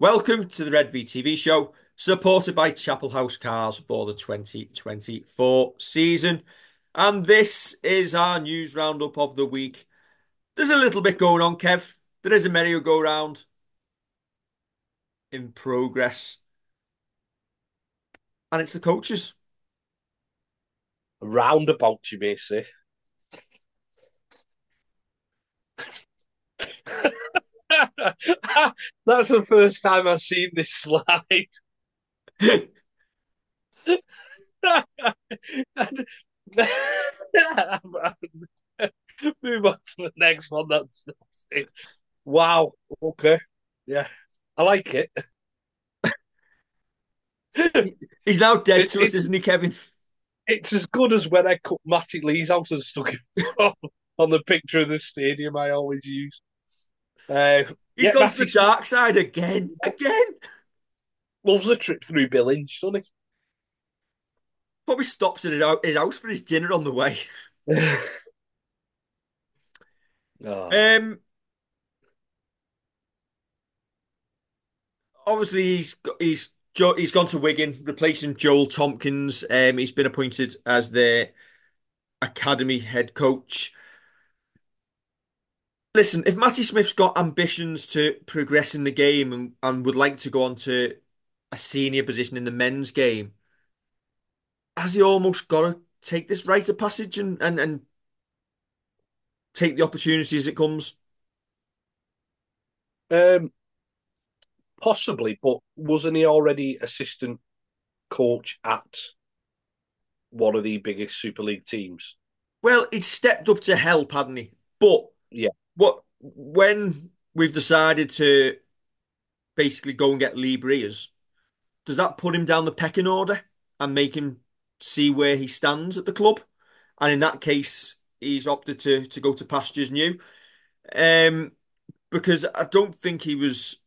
Welcome to the Redvee TV show, supported by Chapel House Cars for the 2024 season. And this is our news roundup of the week. There's a little bit going on, Kev. There is a merry-go-round in progress, and it's the coaches. Roundabout, you may say. That's the first time I've seen this slide. Move on to the next one. That's it. Wow. Okay. Yeah. I like it. He's now dead it, to us, it isn't he, Kevin? it's as good as when I cut Matty Lee's out and stuck it on the picture of the stadium I always use. He's Yeah, gone to the Matty Smith dark side again. Again. loves the trip through Billings, doesn't Probably stops at his house for his dinner on the way. he? Oh. Um, Obviously he's gone to Wigan, replacing Joel Tompkins. He's been appointed as their academy head coach. Listen, if Matty Smith's got ambitions to progress in the game and would like to go on to a senior position in the men's game, has he almost got to take this rite of passage and take the opportunity as it comes? Um, Possibly, but wasn't he already assistant coach at one of the biggest Super League teams? Well, he's stepped up to help, hadn't he? But Yeah. when we've decided to basically go and get Lee Briers, does that put him down the pecking order and make him see where he stands at the club? And in that case, he's opted to go to pastures new. Um, because I don't think he was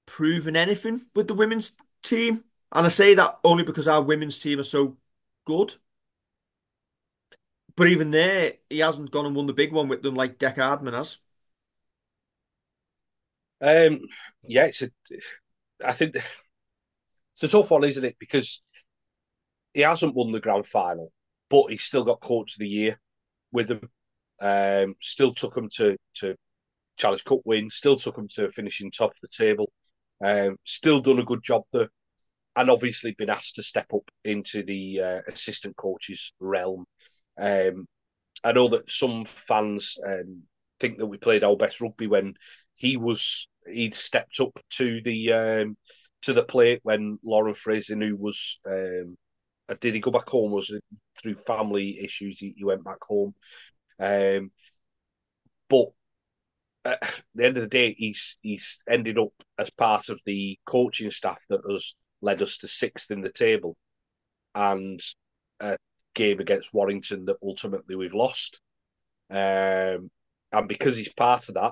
proving anything with the women's team. And I say that only because our women's team are so good. But even there, he hasn't gone and won the big one with them like Hardman has. Um, yeah, I think it's a tough one, isn't it? Because he hasn't won the grand final, but he's still got coach of the year with them. Still took him to Challenge Cup win, still took him to finishing top of the table. Still done a good job there, and obviously been asked to step up into the assistant coach's realm. Um, I know that some fans think that we played our best rugby when he'd stepped up to the plate when Lauren Fraser knew was did he go back home? Was it through family issues he went back home? Um, but at the end of the day, he's ended up as part of the coaching staff that has led us to sixth in the table and a game against Warrington that ultimately we've lost. And because he's part of that,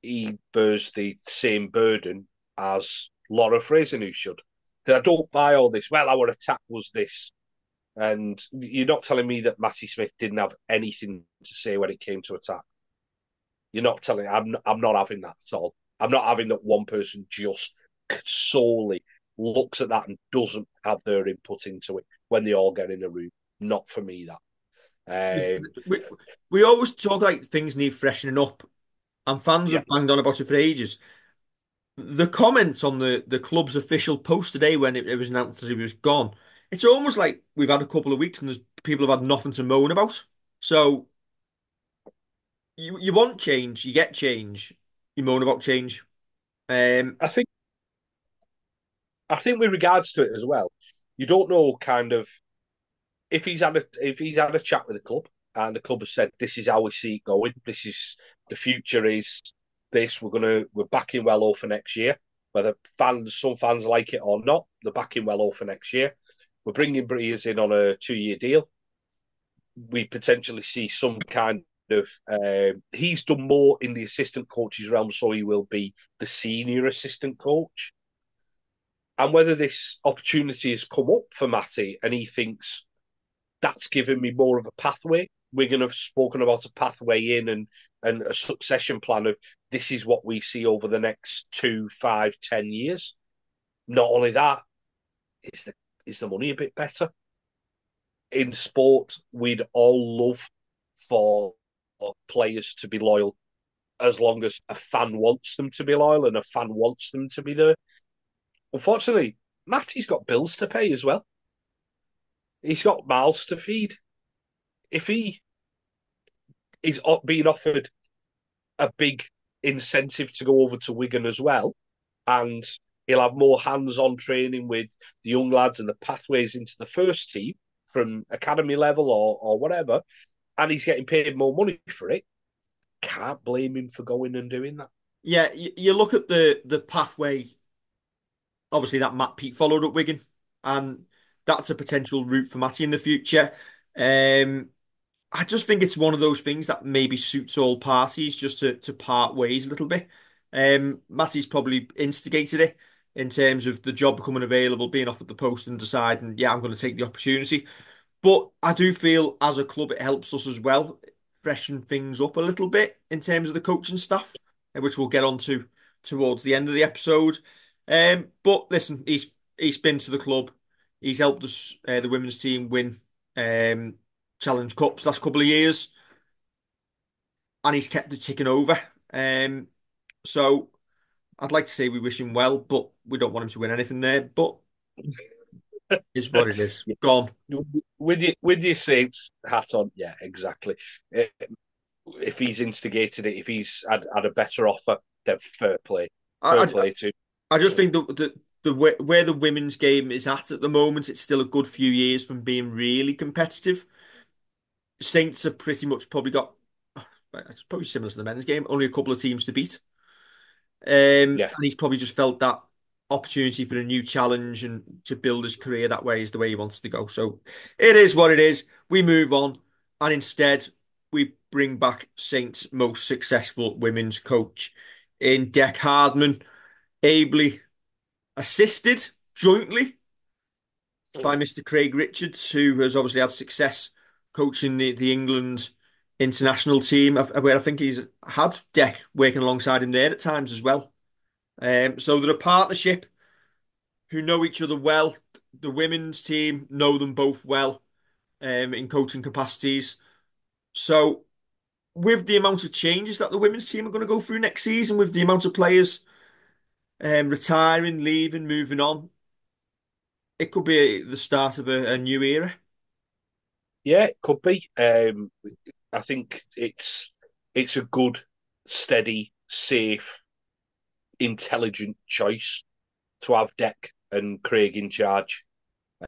he bears the same burden as Laura Fraser, who should. I don't buy all this. Well, our attack was this, and you're not telling me that Matty Smith didn't have anything to say when it came to attack. You're not telling. I'm not having that at all. I'm not having that one person just solely looks at that and doesn't have their input into it when they all get in a room. Not for me, that. We, we always talk like things need freshening up, and fans Yeah. have banged on about it for ages. The comments on the club's official post today when it was announced that he was gone, it's almost like we've had a couple of weeks and there's people have had nothing to moan about. So you want change, you get change, you moan about change. Um, I think I think with regards to it as well, you don't know kind of if he's had a chat with the club and the club has said this is how we see it going, this is the future is this, we're backing well for next year. Whether some fans like it or not, they're backing well for next year. We're bringing Breers in on a 2 year deal. We potentially see some kind of he's done more in the assistant coach's realm, so he will be the senior assistant coach. And whether this opportunity has come up for Matty and he thinks that's given me more of a pathway. We're going to have spoken about a pathway in, and and a succession plan of this is what we see over the next 2, 5, 10 years. Not only that, is the money a bit better? In sport, we'd all love for players to be loyal as long as a fan wants them to be loyal and a fan wants them to be there. Unfortunately, Matty's got bills to pay as well. He's got mouths to feed. If he is being offered a big incentive to go over to Wigan as well, and he'll have more hands-on training with the young lads and the pathways into the first team from academy level or whatever, and he's getting paid more money for it. Can't blame him for going and doing that. Yeah, you look at the pathway, obviously that Matt Pete followed at Wigan, and that's a potential route for Matty in the future. Um, I just think it's one of those things that maybe suits all parties just to part ways a little bit. Matty's probably instigated it in terms of the job becoming available, being offered the post and deciding, yeah, I'm going to take the opportunity. But I do feel as a club it helps us as well, freshen things up a little bit in terms of the coaching staff, which we'll get onto towards the end of the episode. But listen, he's been to the club, he's helped us the women's team win um, Challenge Cups last couple of years, and he's kept it ticking over. So I'd like to say we wish him well, but we don't want him to win anything there. But is what it is. Yeah. Go on. With your Saints hat on, yeah, exactly. Eh, if he's instigated it, if he's had a better offer, then fair I, play to. I just think the where the women's game is at the moment, it's still a good few years from being really competitive. Saints have pretty much probably got, well, it's probably similar to the men's game, only a couple of teams to beat. Yeah, And he's probably just felt that opportunity for a new challenge and to build his career that way is the way he wants to go. So it is what it is. We move on, and instead we bring back Saints' most successful women's coach in Deck Hardman, ably assisted jointly by Mr. Craig Richards, who has obviously had success coaching the England international team, where I think he's had Deck working alongside him there at times as well. So they're a partnership who know each other well. The women's team know them both well in coaching capacities. So with the amount of changes that the women's team are going to go through next season, with the amount of players retiring, leaving, moving on, it could be the start of a new era. yeah, it could be. I think it's a good, steady, safe, intelligent choice to have Deck and Craig in charge.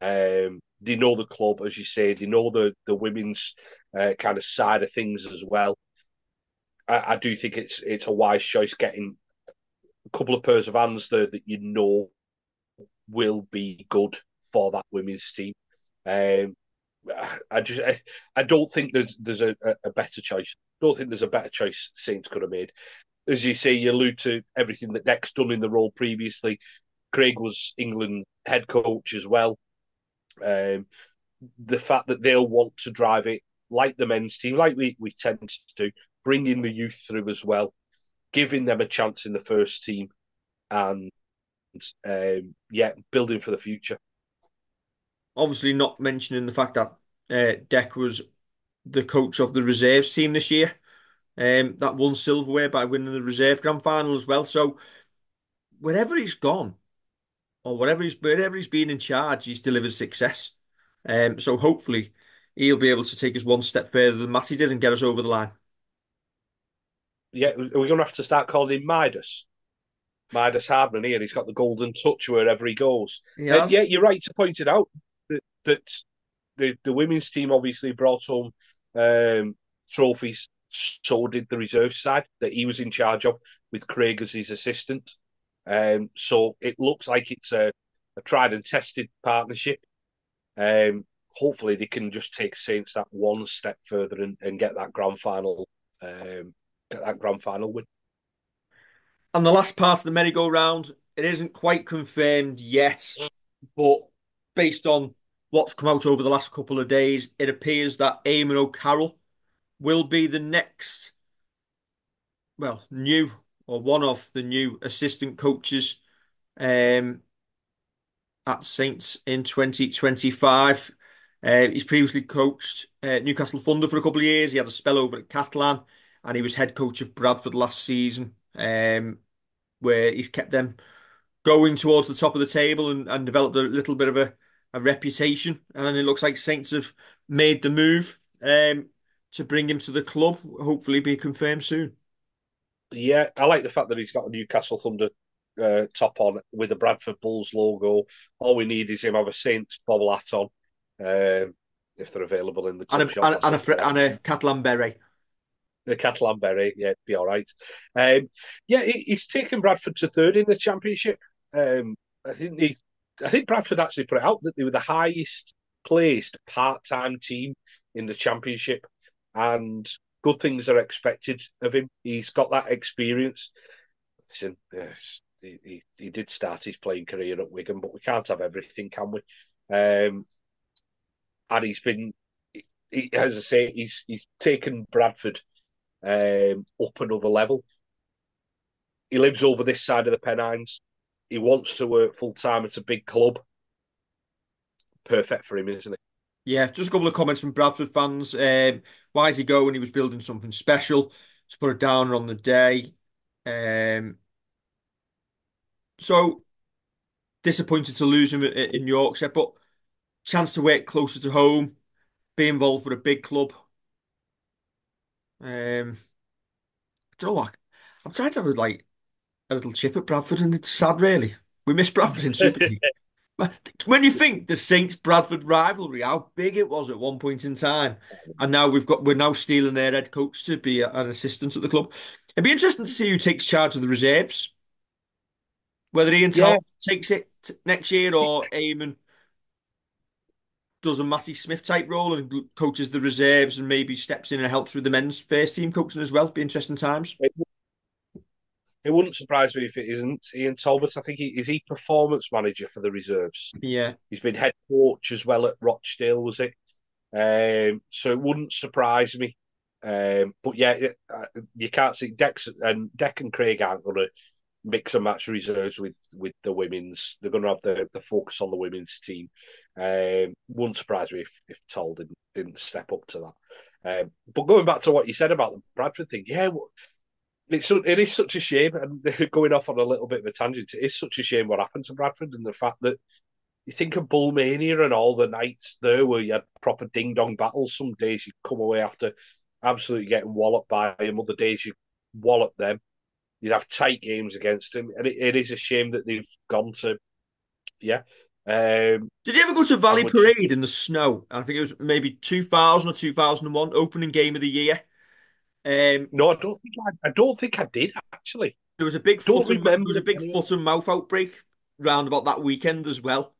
They know the club, as you say. They know the women's kind of side of things as well. I do think it's a wise choice getting a couple of pairs of hands there that you know will be good for that women's team. Um, I don't think there's a better choice. I don't think there's a better choice Saints could have made. As you say, you allude to everything that Deck's done in the role previously. Craig was England head coach as well. Um, the fact that they'll want to drive it like the men's team, like we tend to do, bringing the youth through as well, giving them a chance in the first team, and yeah, building for the future. Obviously, not mentioning the fact that Deck was the coach of the reserves team this year. That won silverware by winning the reserve grand final as well. So wherever he's gone, or wherever he's been in charge, he's delivered success. So hopefully he'll be able to take us one step further than Matty did and get us over the line. Yeah, we're going to have to start calling him Midas Hardman here. He's got the golden touch wherever he goes. He And yeah, has. you're right to point it out that the women's team obviously brought home trophies. So did the reserve side that he was in charge of with Craig as his assistant. So it looks like it's a tried and tested partnership. Hopefully they can just take Saints that one step further and get that grand final win. And the last part of the merry-go-round, it isn't quite confirmed yet, but based on what's come out over the last couple of days, it appears that Eamon O'Carroll will be the next well, new or one of the new assistant coaches um, at Saints in 2025. He's previously coached Newcastle Thunder for a couple of years. He had a spell over at Catalan, and he was head coach of Bradford last season, where he's kept them going towards the top of the table and developed a little bit of a reputation. And it looks like Saints have made the move to bring him to the club. Hopefully, be confirmed soon. Yeah, I like the fact that he's got a Newcastle Thunder top on with the Bradford Bulls logo. All we need is him have a Saints bobble hat on, if they're available in the And club shop, I and suppose. a Catalan beret. The Catalan Berry, yeah, be all right. Yeah, he's taken Bradford to third in the championship. Um, I think he, I think Bradford actually put it out that they were the highest placed part-time team in the championship, and good things are expected of him. He's got that experience. Listen, yes, he did start his playing career at Wigan, but we can't have everything, can we? And he's been, as I say, he's taken Bradford up another level. He lives over this side of the Pennines. He wants to work full time at a big club. Perfect for him, isn't it? Yeah, just a couple of comments from Bradford fans. Why is he going? He was building something special. To put a downer on the day. Um, so disappointed to lose him in Yorkshire, but chance to work closer to home, be involved with a big club. Do you know what? I'm trying to have a little chip at Bradford, and it's sad, really. We miss Bradford in Super League. When you think the Saints Bradford rivalry, how big it was at one point in time, and now we're now stealing their head coach to be an assistant at the club. It'd be interesting to see who takes charge of the reserves, whether Ian Yeah, Talbot takes it next year or Eamon does a Matty Smith type role and coaches the reserves and maybe steps in and helps with the men's first team coaching as well. Be interesting times. it, it wouldn't surprise me if it isn't Ian Talbot. I think is he performance manager for the reserves. Yeah. He's been head coach as well at Rochdale, was it? So it wouldn't surprise me. But yeah, you can't see Deck and Craig aren't going to mix and match reserves with the women's. They're going to have the focus on the women's team. Wouldn't surprise me if Toll didn't step up to that. But going back to what you said about the Bradford thing, yeah, it is such a shame. And going off on a little bit of a tangent, it is such a shame what happened to Bradford and the fact that you think of Bullmania and all the nights there where you had proper ding dong battles. Some days you come away after absolutely getting walloped by him, other days you wallop them. You'd have tight games against him, and it is a shame that they've gone to yeah. Did you ever go to And Valley which Parade in the snow? I think it was maybe 2000 or 2001, opening game of the year. Um, no, I don't think I did actually. there was a big Don't there remember was a it big anyway. foot and mouth outbreak round about that weekend as well.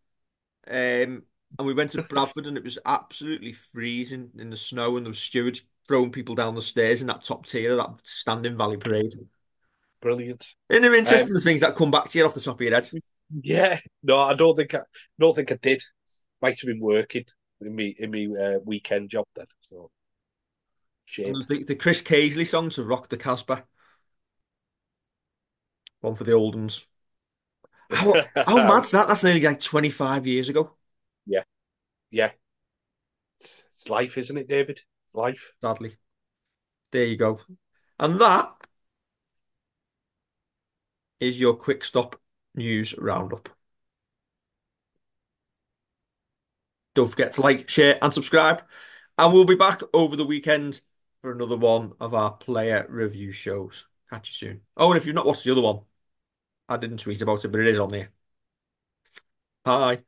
And we went to Bradford and it was absolutely freezing in the snow and there was stewards throwing people down the stairs in that top tier of that standing Valley Parade. Brilliant. And they're Um, interesting the things that come back to you off the top of your head. yeah, no, don't think I did. Might have been working in me weekend job then. So And shame. there's the Chris Caisley song to Rock the Casbah, one for the old ones. How mad's that? That's nearly like 25 years ago, Yeah, yeah. It's life, isn't it, David? Life. sadly. There you go. And that is your quick stop news roundup. Don't forget to like, share, and subscribe. And we'll be back over the weekend for another one of our player review shows. Catch you soon. Oh, and if you've not watched the other one, I didn't tweet about it, but it is on there. Bye.